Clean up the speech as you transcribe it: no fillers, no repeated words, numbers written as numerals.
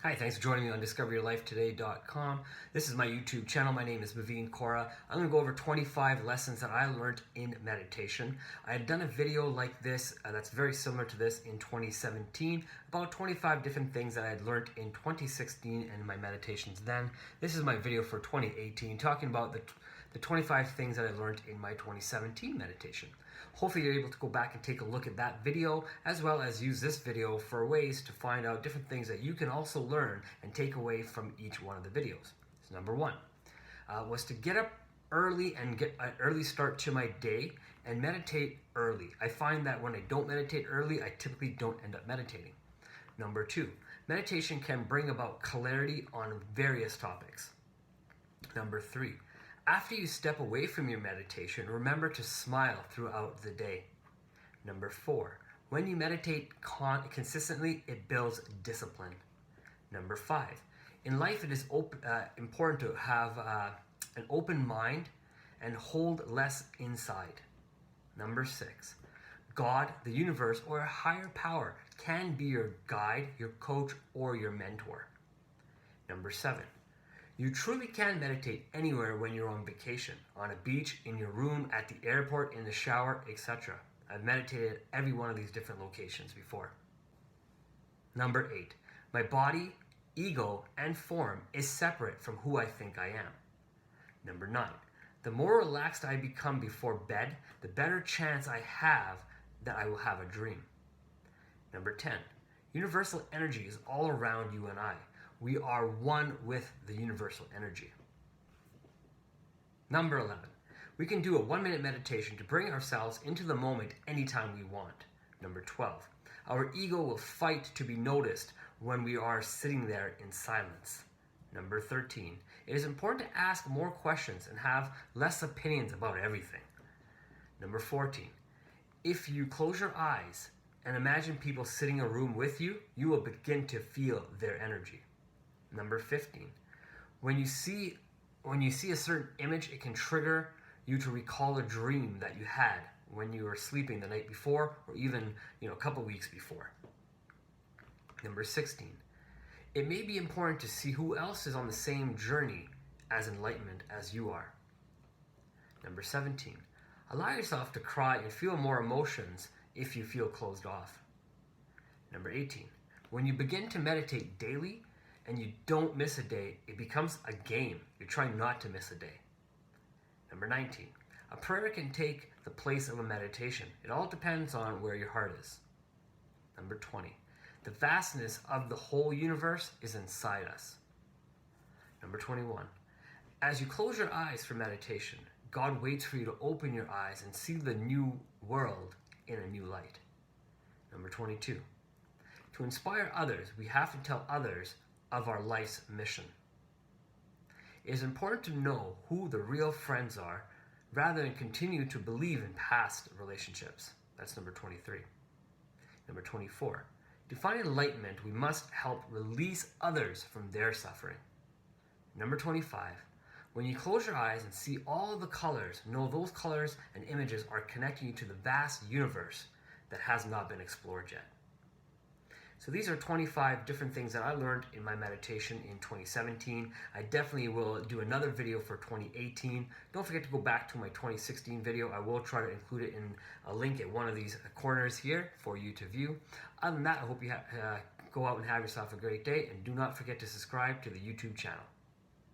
Hi, thanks for joining me on discoveryourlifetoday.com. This is my YouTube channel. My name is Maveen, Kaura. I'm going to go over 25 lessons that I learned in meditation. I had done a video like this that's very similar to this in 2017, about 25 different things that I had learned in 2016 and my meditations then. This is my video for 2018, talking about the 25 things that I learned in my 2017 meditation. Hopefully you're able to go back and take a look at that video, as well as use this video for ways to find out different things that you can also learn and take away from each one of the videos. So number one was to get up early and get an early start to my day and meditate early. I find that when I don't meditate early, I typically don't end up meditating. Number two, meditation can bring about clarity on various topics. Number three, after you step away from your meditation, remember to smile throughout the day. Number four, when you meditate consistently, it builds discipline. Number five, in life it is important to have an open mind and hold less inside. Number six, God, the universe, or a higher power can be your guide, your coach, or your mentor. Number seven, you truly can meditate anywhere when you're on vacation, on a beach, in your room, at the airport, in the shower, etc. I've meditated at every one of these different locations before. Number eight, my body, ego, and form is separate from who I think I am. Number nine, the more relaxed I become before bed, the better chance I have that I will have a dream. Number 10, universal energy is all around you and I. We are one with the universal energy. Number 11, we can do a 1-minute meditation to bring ourselves into the moment anytime we want. Number 12, our ego will fight to be noticed when we are sitting there in silence. Number 13, it is important to ask more questions and have less opinions about everything. Number 14, if you close your eyes and imagine people sitting in a room with you, you will begin to feel their energy. Number 15, when you see a certain image, it can trigger you to recall a dream that you had when you were sleeping the night before, or even a couple weeks before. Number 16, it may be important to see who else is on the same journey as enlightenment as you are. Number 17, allow yourself to cry and feel more emotions if you feel closed off. Number 18, when you begin to meditate daily and you don't miss a day, it becomes a game. You're trying not to miss a day. Number 19, a prayer can take the place of a meditation. It all depends on where your heart is. Number 20, the vastness of the whole universe is inside us. Number 21, as you close your eyes for meditation, God waits for you to open your eyes and see the new world in a new light. Number 22, to inspire others, we have to tell others of our life's mission. It is important to know who the real friends are rather than continue to believe in past relationships. That's number 23. Number 24, to find enlightenment, we must help release others from their suffering. Number 25, when you close your eyes and see all the colors, know those colors and images are connecting you to the vast universe that has not been explored yet. So these are 25 different things that I learned in my meditation in 2017. I definitely will do another video for 2018. Don't forget to go back to my 2016 video. I will try to include it in a link at one of these corners here for you to view. Other than that, I hope you go out and have yourself a great day, and do not forget to subscribe to the YouTube channel.